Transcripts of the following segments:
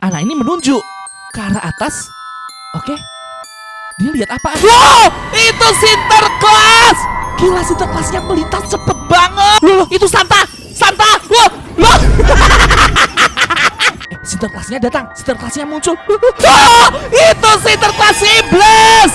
Anak ini menunjuk ke arah atas. Oke. Dia lihat apa? Wow, itu Sinterklas. Gila, Sinterklasnya melintas cepet banget. Loh, itu Santa. Loh. Sinterklasnya datang. Sinterklasnya muncul. Oh, itu Sinterklas iblis.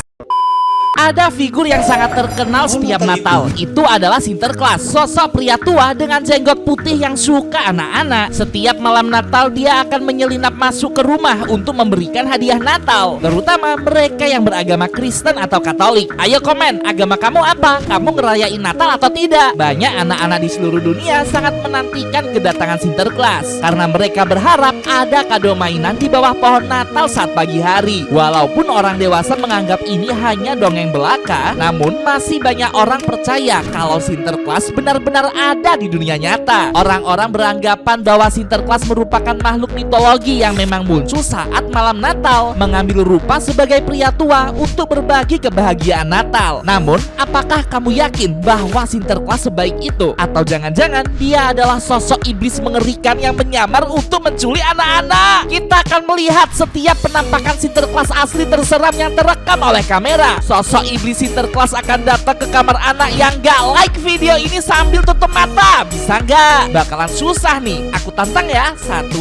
Ada figur yang sangat terkenal setiap Natal. Itu adalah Sinterklas, sosok pria tua dengan jenggot putih yang suka anak-anak. Setiap malam Natal dia akan menyelinap masuk ke rumah untuk memberikan hadiah Natal, terutama mereka yang beragama Kristen atau Katolik. Ayo komen, agama kamu apa? Kamu ngerayain Natal atau tidak? Banyak anak-anak di seluruh dunia sangat menantikan kedatangan Sinterklas karena mereka berharap ada kado mainan di bawah pohon Natal saat pagi hari. Walaupun orang dewasa menganggap ini hanya dongeng belaka, namun masih banyak orang percaya kalau Sinterklas benar-benar ada di dunia nyata. Orang-orang beranggapan bahwa Sinterklas merupakan makhluk mitologi yang memang muncul saat malam Natal, mengambil rupa sebagai pria tua untuk berbagi kebahagiaan Natal. Namun, apakah kamu yakin bahwa Sinterklas sebaik itu? Atau jangan-jangan dia adalah sosok iblis mengerikan yang menyamar untuk menculik anak-anak? Kita akan melihat setiap penampakan Sinterklas asli terseram yang terekam oleh kamera. Sosok iblis Sinterklas akan datang ke kamar anak yang gak like video ini sambil tutup mata. Bisa gak? Bakalan susah nih. Aku tantang ya. 1,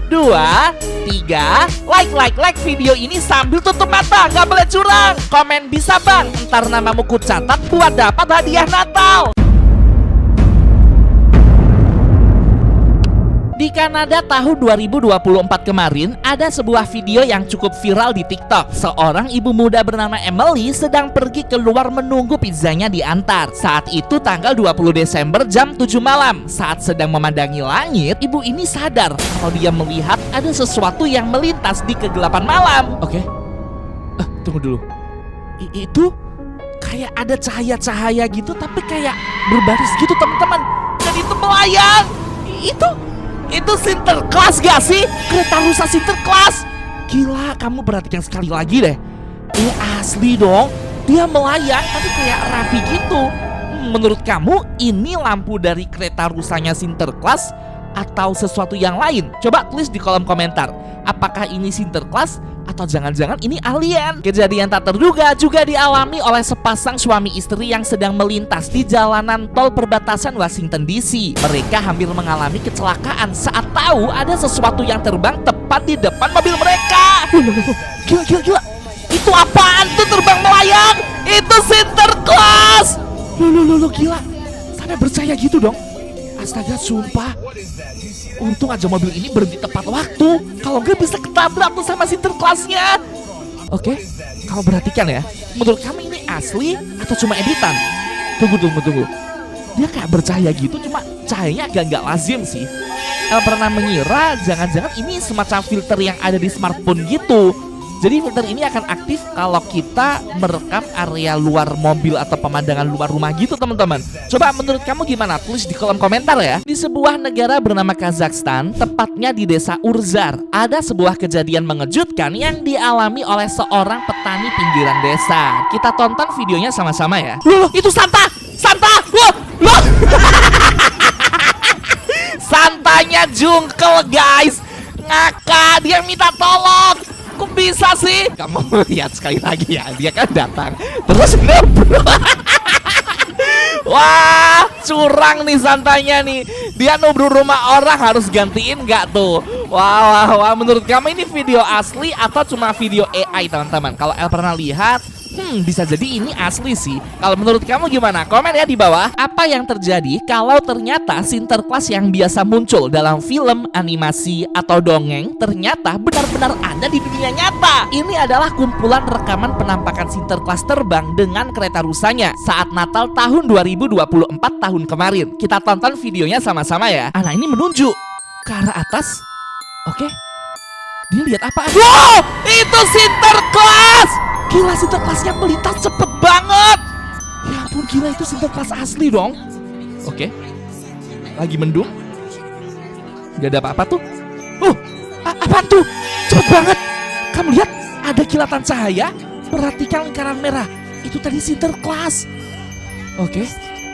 2, 3. Like video ini sambil tutup mata. Gak boleh curang. Komen bisa bang. Ntar namamu ku catat buat dapat hadiah Natal. Di Kanada tahun 2024 kemarin, ada sebuah video yang cukup viral di TikTok. Seorang ibu muda bernama Emily sedang pergi keluar menunggu pizzanya diantar. Saat itu tanggal 20 Desember jam 7 malam. Saat sedang memandangi langit, ibu ini sadar kalau dia melihat ada sesuatu yang melintas di kegelapan malam. Oke. Tunggu dulu. Itu kayak ada cahaya-cahaya gitu, tapi kayak berbaris gitu teman-teman. Dan itu melayang. Itu Sinterklas gak sih? Kereta rusa Sinterklas. Gila, kamu perhatikan sekali lagi deh. Ini asli dong. Dia melayang tapi kayak rapi gitu. Menurut kamu ini lampu dari kereta rusanya Sinterklas atau sesuatu yang lain? Coba tulis di kolom komentar. Apakah ini Sinterklas atau jangan-jangan ini alien? Kejadian tak terduga juga dialami oleh sepasang suami istri yang sedang melintas di jalanan tol perbatasan Washington DC. Mereka hampir mengalami kecelakaan saat tahu ada sesuatu yang terbang tepat di depan mobil mereka. Gila. Itu apaan tuh terbang melayang? Itu Sinterklas. Loh, gila. Sampai percaya gitu dong. Astaga, sumpah. Untung aja mobil ini berhenti tepat waktu. Kalau nggak bisa ketabrak tuh sama Sinterklasnya. Oke, kamu perhatikan ya. Menurut kamu ini asli atau cuma editan? Tunggu. Dia kayak bercahaya gitu, cuma cahayanya agak nggak lazim sih. El pernah mengira jangan-jangan ini semacam filter yang ada di smartphone gitu. Jadi filter ini akan aktif kalau kita merekam area luar mobil atau pemandangan luar rumah gitu teman-teman. Coba menurut kamu gimana? Tulis di kolom komentar ya. Di sebuah negara bernama Kazakhstan, tepatnya di desa Urzar, ada sebuah kejadian mengejutkan yang dialami oleh seorang petani pinggiran desa. Kita tonton videonya sama-sama ya. Loh, itu Santa! Loh! Santanya jungkel guys. Ngakak, dia minta tolong. Kok bisa sih? Kamu lihat sekali lagi ya, dia kan datang terus ngebrok. Wah, curang nih Santanya nih. Dia nubruk rumah orang, harus gantiin nggak tuh? Wah, menurut kamu ini video asli atau cuma video AI teman-teman? Kalau El pernah lihat, bisa jadi ini asli sih. Kalau menurut kamu gimana? Komen ya di bawah. Apa yang terjadi kalau ternyata Sinterklas yang biasa muncul dalam film, animasi, atau dongeng ternyata benar-benar ada di dunia nyata? Ini adalah kumpulan rekaman penampakan Sinterklas terbang dengan kereta rusanya saat Natal tahun 2024 tahun kemarin. Kita tonton videonya sama-sama ya. Anak ini menunjuk ke arah atas. Oke. Dia lihat apa? Wow, itu Sinterklas. Gila, Sinterklasnya melintas cepet banget. Ya ampun, gila, itu Sinterklas asli dong. Oke. Lagi mendung. Gak ada apa-apa tuh. Apaan tuh? Cepet banget. Kamu lihat ada kilatan cahaya. Perhatikan lingkaran merah. Itu tadi Sinterklas. Oke.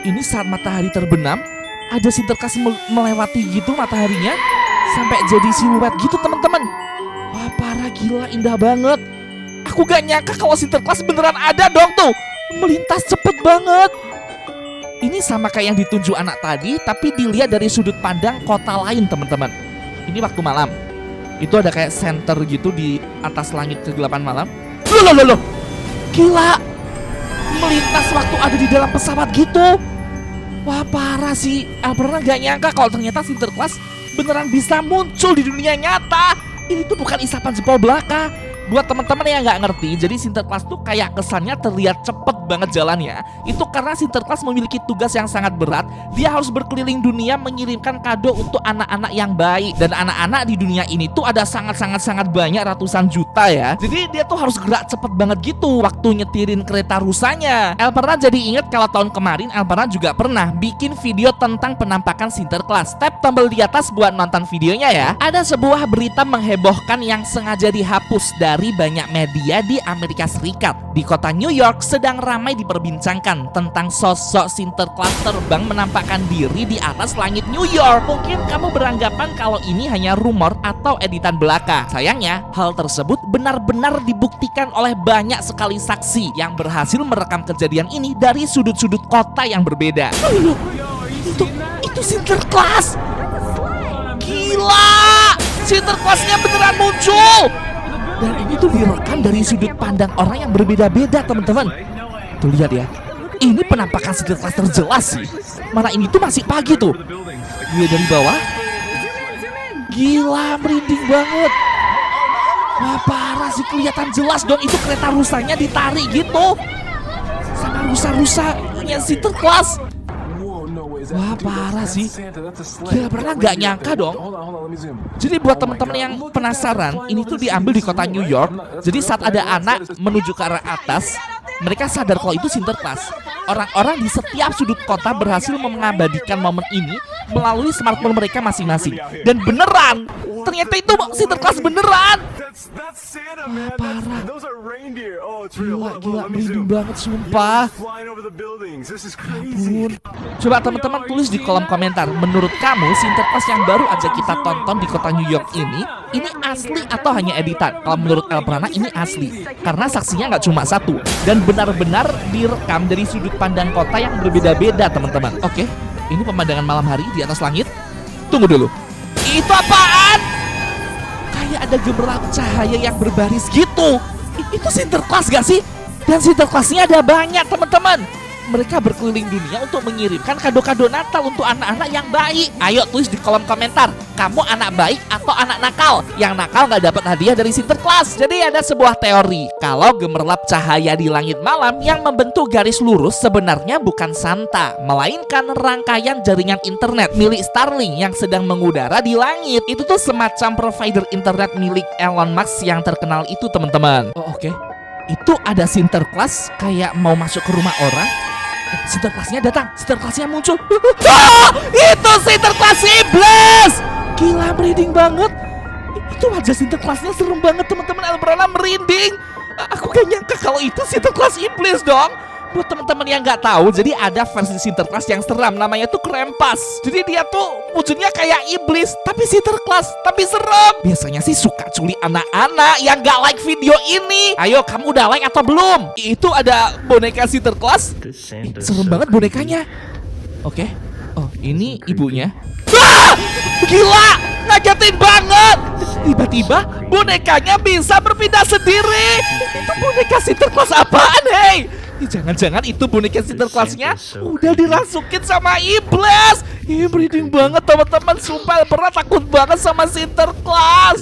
Ini saat matahari terbenam, ada Sinterklas melewati gitu mataharinya sampai jadi siluet gitu teman-teman. Gila, indah banget. Aku gak nyangka kalau Sinterklas beneran ada dong tuh. Melintas cepet banget. Ini sama kayak yang ditunjuk anak tadi, tapi dilihat dari sudut pandang kota lain, teman-teman. Ini waktu malam. Itu ada kayak center gitu di atas langit kegelapan malam. Loh. Gila. Melintas waktu ada di dalam pesawat gitu. Wah, parah sih. Pernah gak nyangka kalau ternyata Sinterklas beneran bisa muncul di dunia nyata. Ini tuh bukan isapan jempol belaka. Buat teman-teman yang nggak ngerti, jadi Sinterklas tuh kayak kesannya terlihat cepet banget jalannya. Itu karena Sinterklas memiliki tugas yang sangat berat. Dia harus berkeliling dunia mengirimkan kado untuk anak-anak yang baik. Dan anak-anak di dunia ini tuh ada sangat banyak, ratusan juta ya. Jadi dia tuh harus gerak cepet banget gitu waktu nyetirin kereta rusanya. Elperna jadi inget kalau tahun kemarin Elperna juga pernah bikin video tentang penampakan Sinterklas. Tap tombol di atas buat nonton videonya ya. Ada sebuah berita menghebohkan yang sengaja dihapus dari banyak media di Amerika Serikat. Di kota New York sedang ramai diperbincangkan tentang sosok Sinterklas terbang menampakkan diri di atas langit New York. Mungkin kamu beranggapan kalau ini hanya rumor atau editan belaka. Sayangnya, hal tersebut benar-benar dibuktikan oleh banyak sekali saksi yang berhasil merekam kejadian ini dari sudut-sudut kota yang berbeda. Loh, itu Sinterklas. Gila, Sinterklasnya beneran muncul. Dan ini tuh direkam dari sudut pandang orang yang berbeda-beda, teman-teman. Tuh lihat ya. Ini penampakan Sinterklas terjelas sih. Mana ini tuh masih pagi tuh. Lihat dari bawah. Gila, merinding banget. Wah, parah sih, kelihatan jelas dong itu kereta rusanya ditarik gitu. Sama rusa-rusanya Sinterklas. Wah, parah sih. Gila, pernah gak nyangka dong. Jadi buat teman-teman yang penasaran, ini tuh diambil di kota New York. Jadi saat ada anak menuju ke arah atas, mereka sadar kalau itu Sinterklas. Orang-orang di setiap sudut kota berhasil mengabadikan momen ini melalui smartphone mereka masing-masing. Dan beneran, ternyata itu Sinterklas beneran. Parah. Gila, merinding banget sumpah. Ampun. Coba teman-teman tulis di kolom komentar, menurut kamu Sinterklas yang baru aja kita tonton di kota New York ini asli atau hanya editan? Kalau menurut Elprana ini asli, karena saksinya nggak cuma satu dan benar-benar direkam dari sudut pandang kota yang berbeda-beda, teman-teman. Oke, ini pemandangan malam hari di atas langit. Tunggu dulu, itu apaan? Kayak ada gemerlap cahaya yang berbaris gitu. Itu Sinterklas gak sih? Dan Sinterklasnya ada banyak, teman-teman. Mereka berkeliling dunia untuk mengirimkan kado-kado Natal untuk anak-anak yang baik. Ayo tulis di kolom komentar, kamu anak baik atau anak nakal? Yang nakal gak dapat hadiah dari Sinterklas. Jadi ada sebuah teori kalau gemerlap cahaya di langit malam yang membentuk garis lurus sebenarnya bukan Santa, melainkan rangkaian jaringan internet milik Starlink yang sedang mengudara di langit. Itu tuh semacam provider internet milik Elon Musk yang terkenal itu, teman-teman. Oh, oke. Itu ada Sinterklas kayak mau masuk ke rumah orang. Sinterklasnya datang, Sinterklasnya muncul. Itu Sinterklas iblis. Gila, merinding banget. Itu wajah Sinterklasnya serem banget, teman-teman. Elprana merinding. Aku gak nyangka kalau itu Sinterklas iblis dong. Buat teman-teman yang nggak tahu, jadi ada versi Sinterklas yang seram, namanya tuh Krampus. Jadi dia tuh wujudnya kayak iblis, tapi Sinterklas, tapi serem. Biasanya sih suka culik anak-anak yang nggak like video ini. Ayo, kamu udah like atau belum? Itu ada boneka Sinterklas. Serem banget bonekanya. Oke. Oh, ini ibunya. Wah! Gila! Ngagetin banget! Tiba-tiba bonekanya bisa berpindah sendiri. Itu boneka Sinterklas apaan, hei? Jangan-jangan itu boneka Sinterklasnya udah dirasukin sama iblis. Merinding banget, teman-teman. Sumpah, pernah takut banget sama Sinterklas.